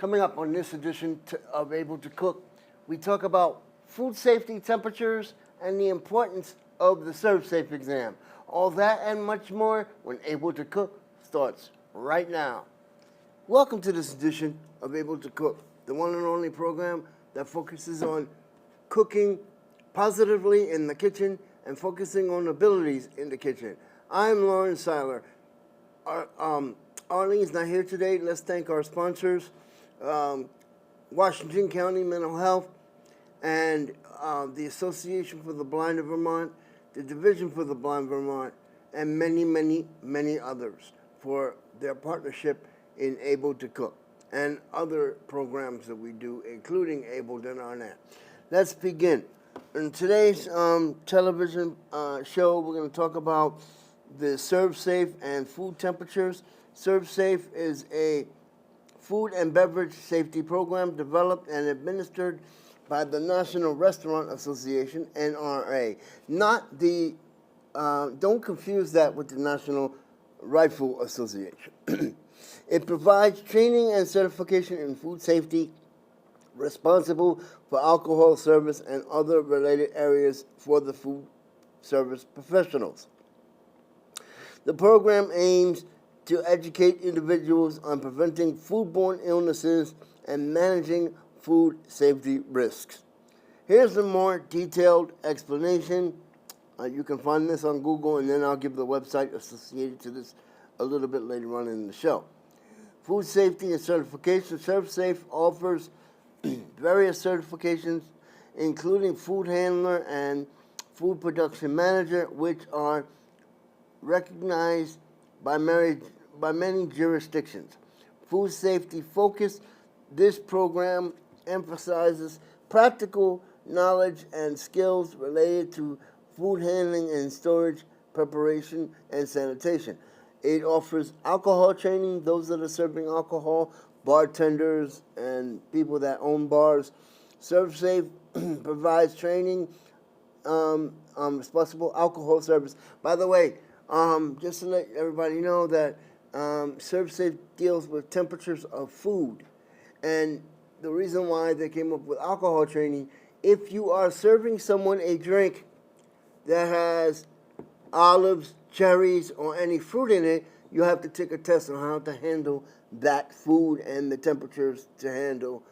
Coming up on this edition of Able to Cook, we talk about food safety temperatures and the importance of the ServSafe exam. All that and much more when Able to Cook starts right now. Welcome to this edition of Able to Cook, the one and only program that focuses on cooking positively in the kitchen and focusing on abilities in the kitchen. I'm Lauren Seiler. Arlene's not here today. Let's thank our sponsors, Washington County Mental Health, and the Association for the Blind of Vermont, the Division for the Blind of Vermont, and many, many, many others for their partnership in Able to Cook and other programs that we do, including Able to Arnett. Let's begin. In today's television show, we're going to talk about the ServSafe and food temperatures. ServSafe is a food and beverage safety program developed and administered by the National Restaurant Association, NRA. Not the, don't confuse that with the National Rifle Association. It provides training and certification in food safety, responsible for alcohol service and other related areas for the food service professionals. The program aims to educate individuals on preventing foodborne illnesses and managing food safety risks. Here's a more detailed explanation. You can find this on Google, and then I'll give the website associated to this a little bit later on in the show. Food safety and certification. ServSafe offers various certifications, including food handler and food production manager, which are recognized by many jurisdictions. Food safety focus. This program emphasizes practical knowledge and skills related to food handling and storage, preparation, and sanitation. It offers alcohol training, those that are serving alcohol, bartenders, and people that own bars. ServSafe provides training on responsible alcohol service. By the way, just to let everybody know that ServSafe deals with temperatures of food. And the reason why they came up with alcohol training, if you are serving someone a drink that has olives, cherries, or any fruit in it, you have to take a test on how to handle that food and the temperatures to handle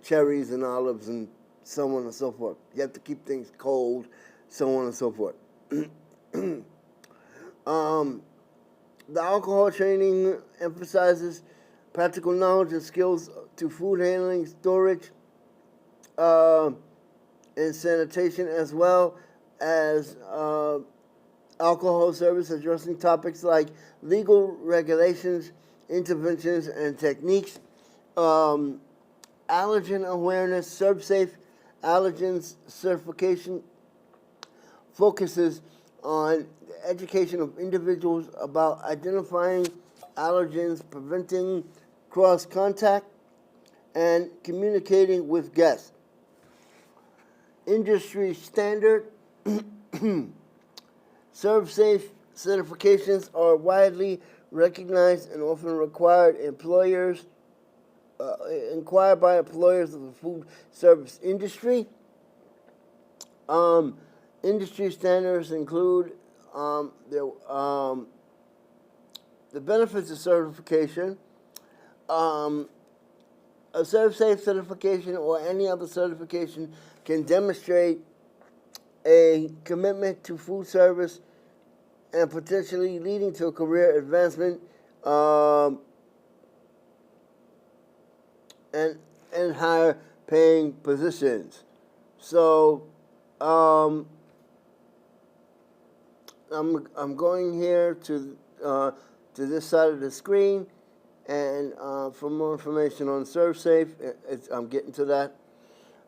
cherries and olives and so on and so forth. You have to keep things cold, so on and so forth. The alcohol training emphasizes practical knowledge and skills to food handling, storage, and sanitation, as well as alcohol service, addressing topics like legal regulations, interventions, and techniques. Allergen awareness. ServSafe allergens certification focuses on the education of individuals about identifying allergens, preventing cross-contact, and communicating with guests. Industry standard. ServSafe certifications are widely recognized and often required by employers of the food service industry. Industry standards include the benefits of certification. A ServSafe certification or any other certification can demonstrate a commitment to food service and potentially leading to a career advancement and higher paying positions. So I'm going here to this side of the screen, and for more information on ServSafe, I'm getting to that.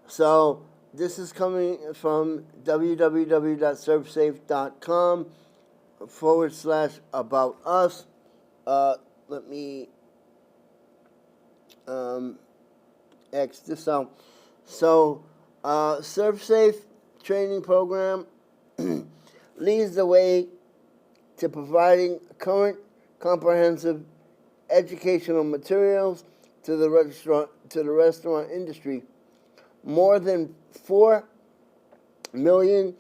So this is coming from www.servsafe.com/about us. Let me X this out. So ServSafe training program leads the way to providing current, comprehensive educational materials to the restaurant industry. More than 4 million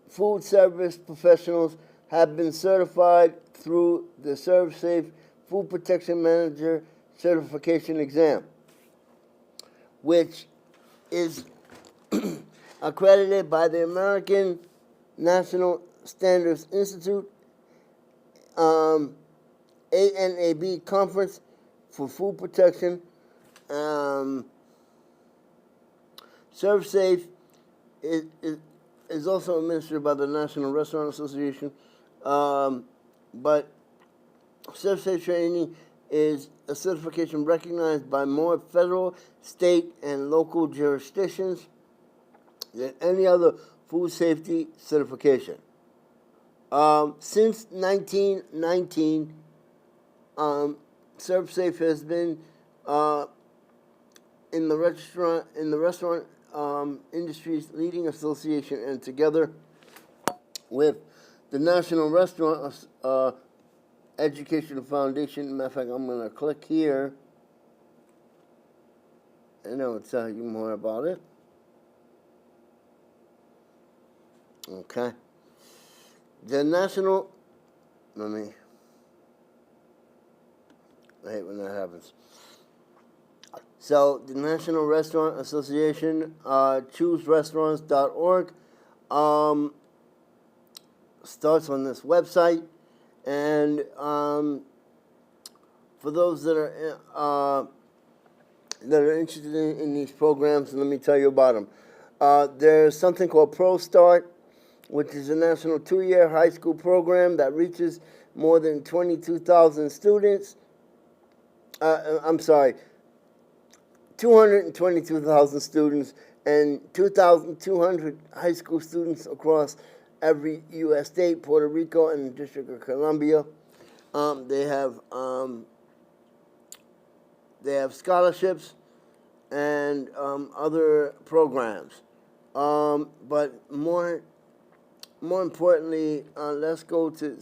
food service professionals have been certified through the ServSafe Food Protection Manager certification exam, which is accredited by the American National Standards Institute, ANAB Conference for Food Protection. ServSafe is also administered by the National Restaurant Association, but ServSafe training is a certification recognized by more federal, state, and local jurisdictions than any other food safety certification. Since 1919, ServSafe has been in the restaurant industry's leading association, and together with the National Restaurant Educational Foundation. Matter of fact, I'm going to click here and I'll tell you more about it. Okay. The National, I hate when that happens. So, the National Restaurant Association, chooserestaurants.org, starts on this website. And for those that are interested in these programs, let me tell you about them. There's something called Pro Start, which is a national 2-year high school program that reaches more than 22,000 students. 222,000 students and 2,200 high school students across every U.S. state, Puerto Rico, and the District of Columbia. They have scholarships and other programs. But more importantly, let's go to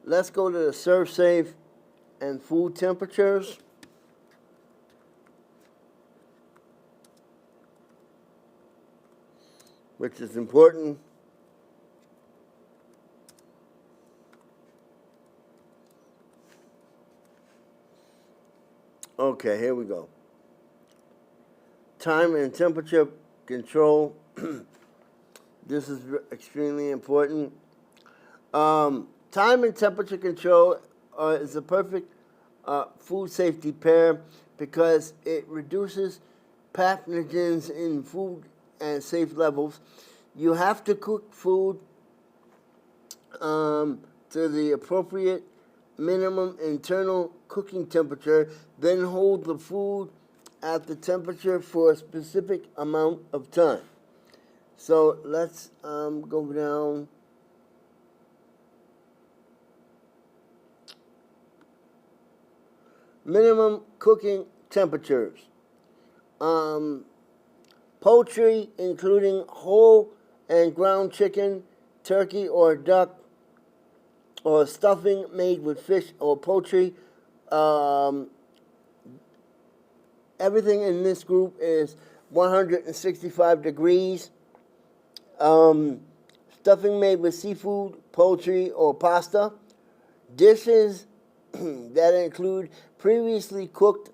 Let's go to the ServSafe and food temperatures. Which is important. Okay, here we go. Time and temperature control. This is extremely important. Time and temperature control is a perfect food safety pair because it reduces pathogens in food and safe levels. You have to cook food to the appropriate minimum internal cooking temperature, then hold the food at the temperature for a specific amount of time. So let's go down. Minimum cooking temperatures. Poultry, including whole and ground chicken, turkey or duck, or stuffing made with fish or poultry. Everything in this group is 165 degrees. Stuffing made with seafood, poultry, or pasta. Dishes that include previously cooked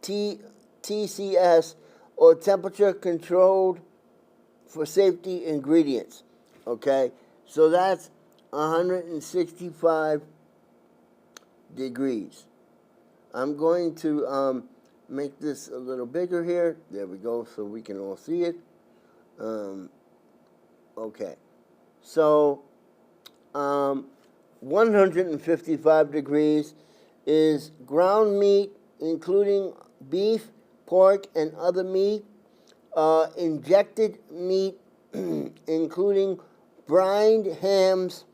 TCS or temperature controlled for safety ingredients. Okay, so that's 165 degrees. I'm going to make this a little bigger here. There we go, so we can all see it. Okay, so 155 degrees is ground meat, including beef, pork, and other meat. Injected meat, including brined hams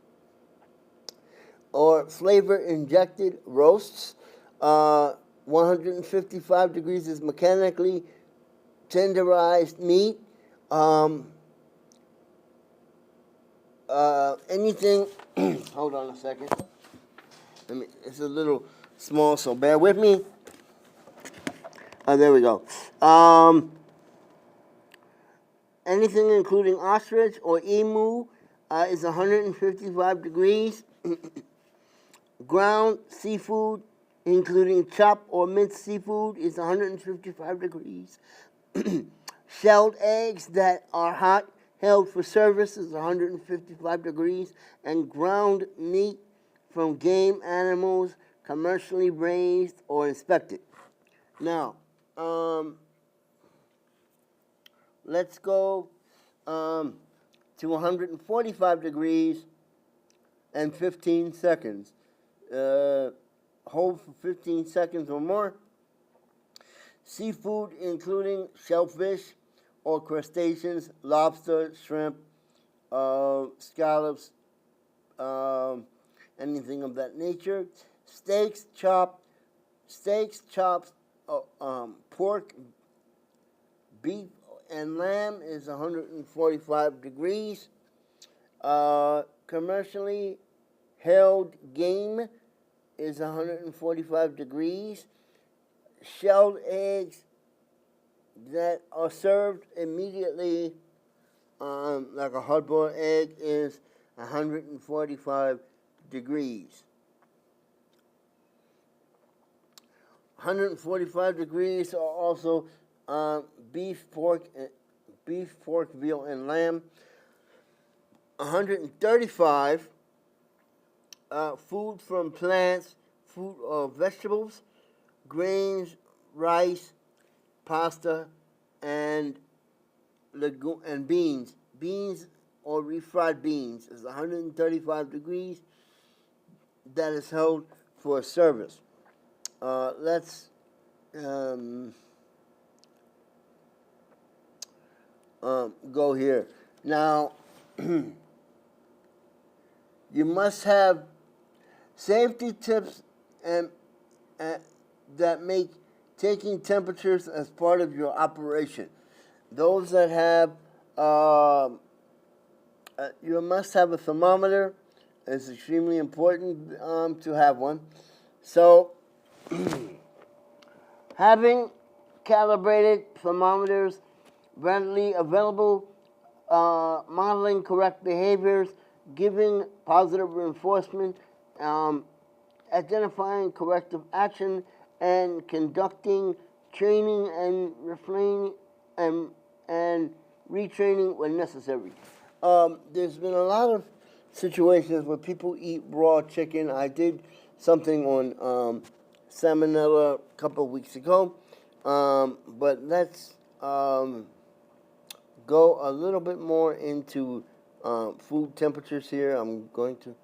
or flavor-injected roasts. 155 degrees is mechanically tenderized meat. anything, hold on a second. It's a little small, so bear with me. Oh, there we go. Anything including ostrich or emu is 155 degrees. Ground seafood, including chopped or minced seafood, is 155 degrees. Shelled eggs that are hot, held for service, is 155 degrees. And ground meat from game animals, commercially raised or inspected. Now, let's go to 145 degrees and 15 seconds. Hold for 15 seconds or more. Seafood, including shellfish or crustaceans, lobster, shrimp, scallops, anything of that nature. Steaks, chops, pork, beef, and lamb is 145 degrees. Commercially held game is 145 degrees. Shelled eggs that are served immediately, like a hard-boiled egg, is 145 degrees. 145 degrees are also beef, pork, veal, and lamb. 135, food from plants, fruit or vegetables, grains, rice, pasta, and beans. Beans or refried beans is 135 degrees. That is held for service. Let's go here. Now, you must have safety tips and that make taking temperatures as part of your operation. Those that have, you must have a thermometer. It's extremely important to have one. So, having calibrated thermometers readily available, modeling correct behaviors, giving positive reinforcement, identifying corrective action, and conducting training and retraining when necessary. There's been a lot of situations where people eat raw chicken. I did something on salmonella a couple of weeks ago, but let's go a little bit more into food temperatures here. I'm going to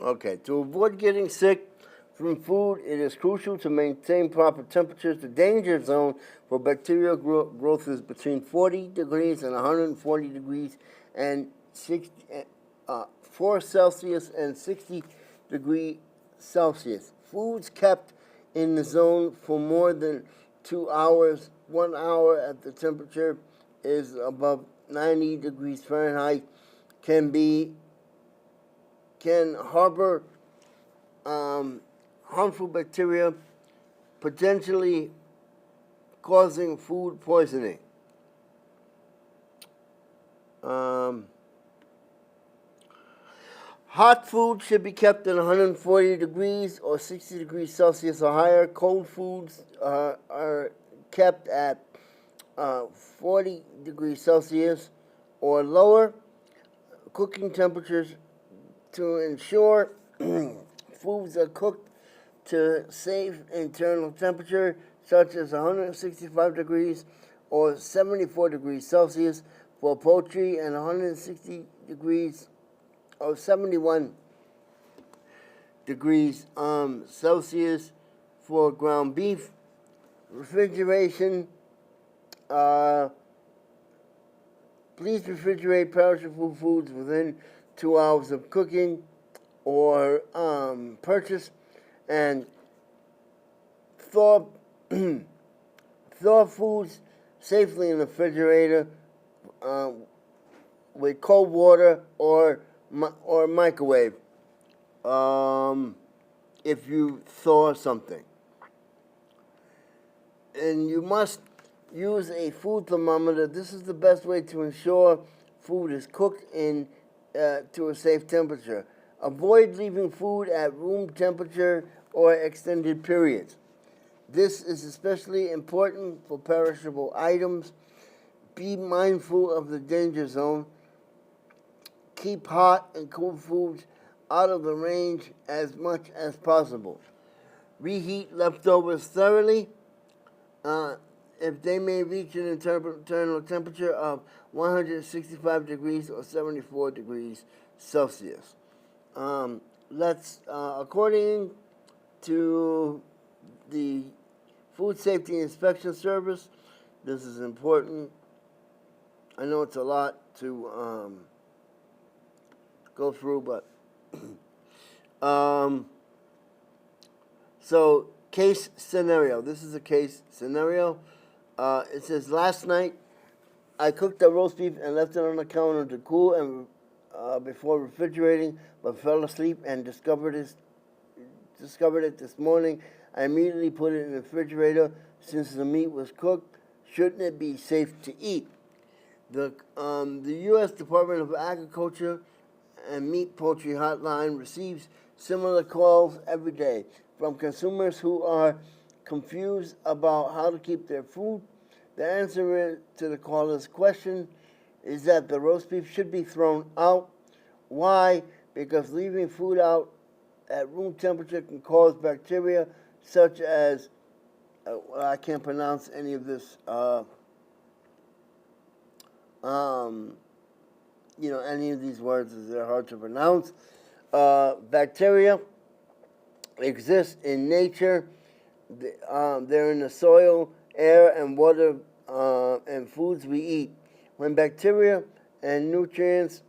okay, to avoid getting sick from food, it is crucial to maintain proper temperatures. The danger zone for bacterial growth is between 40 degrees and 140 degrees and 4 Celsius and 60 degrees Celsius. Foods kept in the zone for more than 2 hours, 1 hour at the temperature is above 90 degrees Fahrenheit, can harbor harmful bacteria, potentially causing food poisoning. Hot food should be kept at 140 degrees or 60 degrees Celsius or higher. Cold foods are kept at 40 degrees Celsius or lower. Cooking temperatures to ensure foods are cooked to safe internal temperature, such as 165 degrees or 74 degrees Celsius for poultry and 160 degrees or 71 degrees Celsius for ground beef. Refrigeration. Please refrigerate perishable foods within 2 hours of cooking or purchase, and thaw thaw foods safely in the refrigerator with cold water or microwave if you thaw something. And you must use a food thermometer. This is the best way to ensure food is cooked to a safe temperature. Avoid leaving food at room temperature or extended periods. This is especially important for perishable items. Be mindful of the danger zone. Keep hot and cold foods out of the range as much as possible. Reheat leftovers thoroughly if they may reach an internal temperature of 165 degrees or 74 degrees Celsius. According to the Food Safety Inspection Service, this is important. I know it's a lot to go through, but so case scenario. This is a case scenario. It says, last night I cooked the roast beef and left it on the counter to cool and before refrigerating, but fell asleep and discovered it this morning. I immediately put it in the refrigerator since the meat was cooked. Shouldn't it be safe to eat? The U.S. Department of Agriculture and Meat Poultry Hotline receives similar calls every day from consumers who are confused about how to keep their food. The answer to the caller's question is that the roast beef should be thrown out. Why? Because leaving food out at room temperature can cause bacteria such as, I can't pronounce any of this, any of these words, they're hard to pronounce. Bacteria exist in nature. They're in the soil, air, and water, and foods we eat. When bacteria and nutrients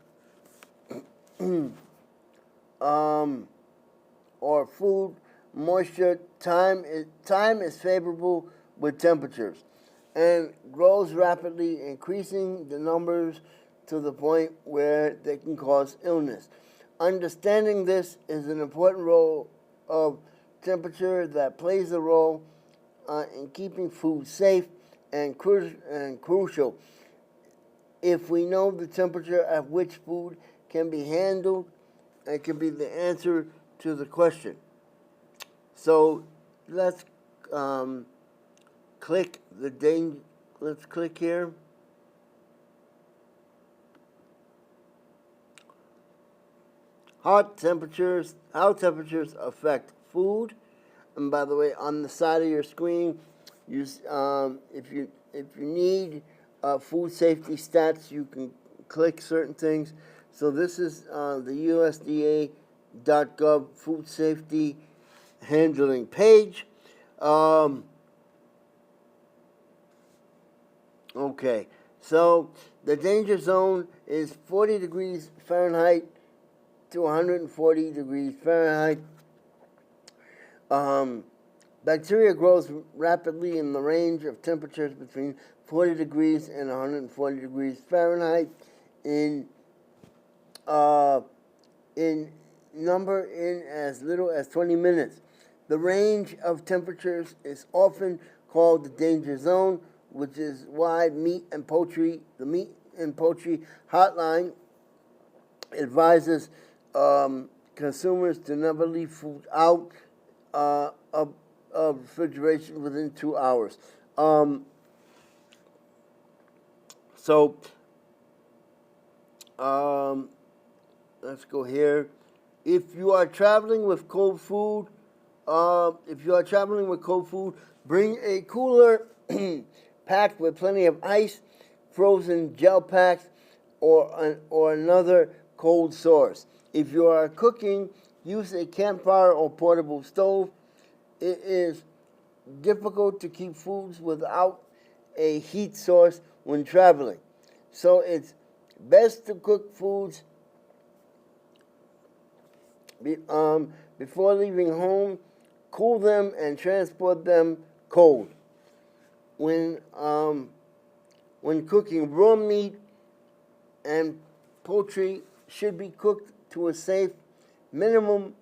or food, moisture, time is favorable with temperatures and grows rapidly, increasing the numbers to the point where they can cause illness. Understanding this is an important role of temperature that plays a role in keeping food safe and crucial. If we know the temperature at which food can be handled, it can be the answer to the question. So let's click Let's click here. How temperatures affect food. And by the way, on the side of your screen, if you need food safety stats, you can click certain things. So this is the USDA.gov food safety handling page. Okay, so the danger zone is 40 degrees Fahrenheit to 140 degrees Fahrenheit. Bacteria grows rapidly in the range of temperatures between 40 degrees and 140 degrees Fahrenheit in as little as 20 minutes. The range of temperatures is often called the danger zone, which is why the Meat and Poultry Hotline advises consumers to never leave food out of refrigeration within 2 hours. Let's go here. If you are traveling with cold food, bring a cooler packed with plenty of ice, frozen gel packs, or another cold source. If you are cooking, use a campfire or portable stove. it is difficult to keep foods without a heat source when traveling. So it's best to cook foods before leaving home, cool them, and transport them cold. When cooking, raw meat and poultry should be cooked to a safe minimum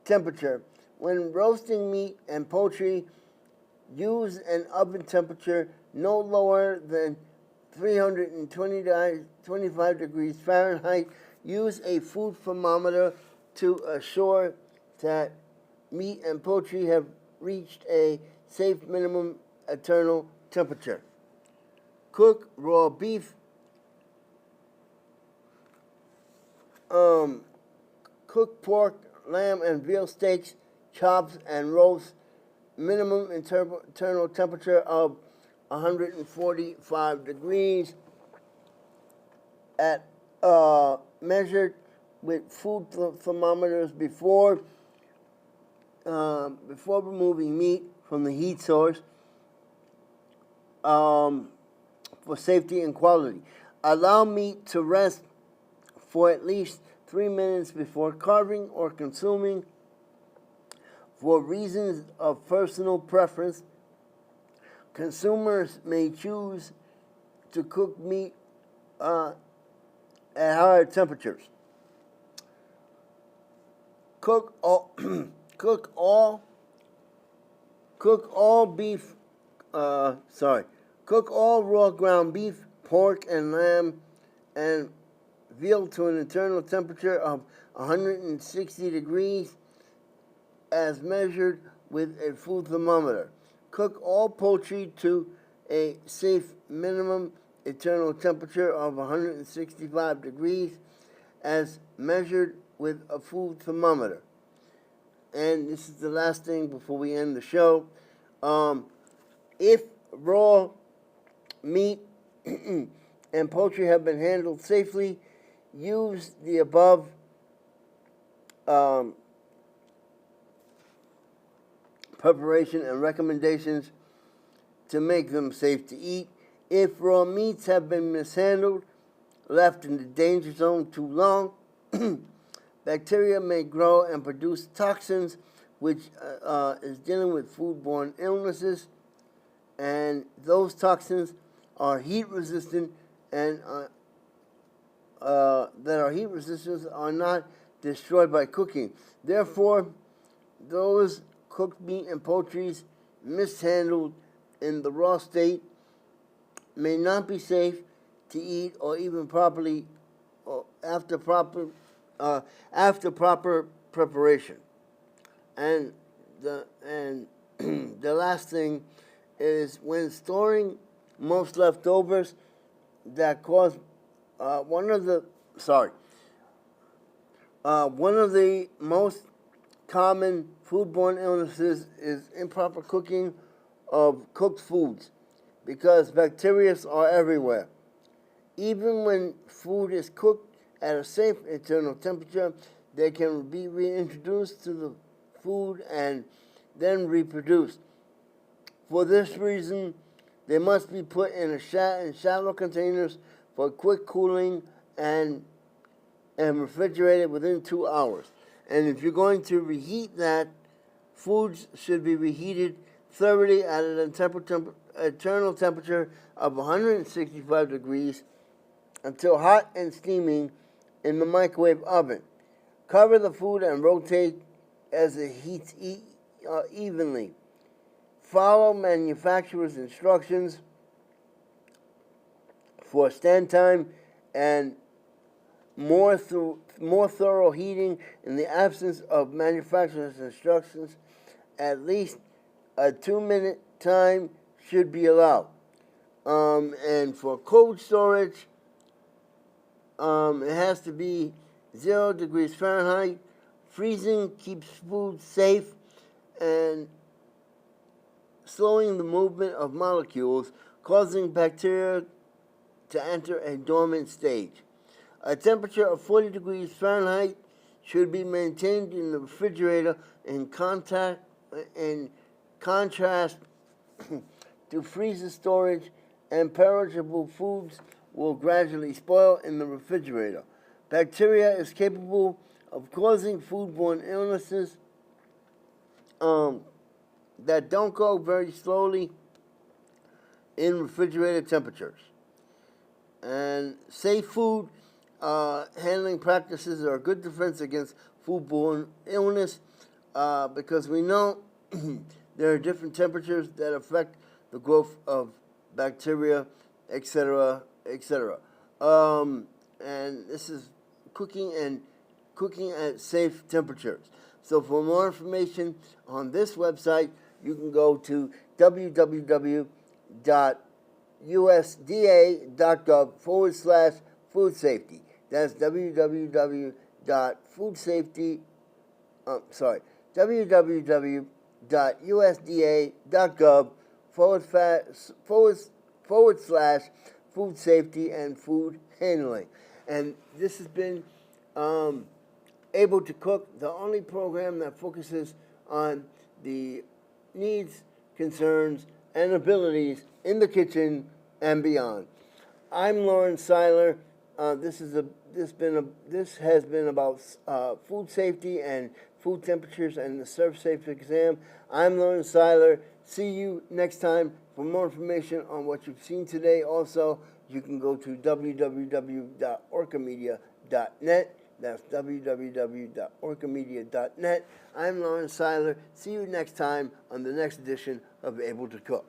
temperature. When roasting meat and poultry, use an oven temperature no lower than 325 degrees Fahrenheit. Use a food thermometer to assure that meat and poultry have reached a safe minimum internal temperature. Cook raw beef. Cook pork, lamb, and veal steaks, chops, and roasts. Minimum internal temperature of 145 degrees. At measured with food thermometers before removing meat from the heat source for safety and quality. Allow meat to rest for at least 3 minutes before carving or consuming. For reasons of personal preference, consumers may choose to cook meat at higher temperatures. Cook all beef. Cook all raw ground beef, pork, and lamb, and veal to an internal temperature of 160 degrees, as measured with a food thermometer. Cook all poultry to a safe minimum internal temperature of 165 degrees, as measured with a food thermometer. And this is the last thing before we end the show. If raw meat and poultry have been handled safely, use the above preparation and recommendations to make them safe to eat. If raw meats have been mishandled, left in the danger zone too long, bacteria may grow and produce toxins, which is dealing with foodborne illnesses. And those toxins are heat resistant, and that are heat resistant are not destroyed by cooking. Therefore, those cooked meat and poultry mishandled in the raw state may not be safe to eat or even properly or after proper preparation. And the last thing is, when storing most leftovers that cause one of the most common foodborne illnesses is improper cooking of cooked foods, because bacteria are everywhere. Even when food is cooked at a safe internal temperature, they can be reintroduced to the food and then reproduced. For this reason, they must be put in shallow containers for quick cooling and refrigerated within 2 hours. And if you're going to reheat that, foods should be reheated thoroughly at an internal temperature of 165 degrees until hot and steaming in the microwave oven. Cover the food and rotate as it heats evenly. Follow manufacturer's instructions for stand time and more thorough heating. In the absence of manufacturer's instructions, at least a 2-minute time should be allowed. And for cold storage, it has to be 0 degrees Fahrenheit. Freezing keeps food safe and slowing the movement of molecules, causing bacteria to enter a dormant stage. A temperature of 40 degrees Fahrenheit should be maintained in the refrigerator in contrast to freezer storage, and perishable foods will gradually spoil in the refrigerator. Bacteria is capable of causing foodborne illnesses that don't go very slowly in refrigerated temperatures. And safe food handling practices are a good defense against foodborne illness because we know there are different temperatures that affect the growth of bacteria, etc., etc. And this is cooking at safe temperatures. So for more information on this website, you can go to www.usda.gov/food safety. That's www.usda.gov/food safety and food handling. And this has been Able to Cook, the only program that focuses on the needs, concerns, and abilities in the kitchen and beyond. I'm Lawrence Seiler. This has been about food safety and food temperatures and the Serve Safe exam. I'm Lawrence Seiler. See you next time. For more information on what you've seen today, also, you can go to www.orcamedia.net. That's www.orcamedia.net. I'm Lawrence Seiler. See you next time on the next edition of Able to Cook.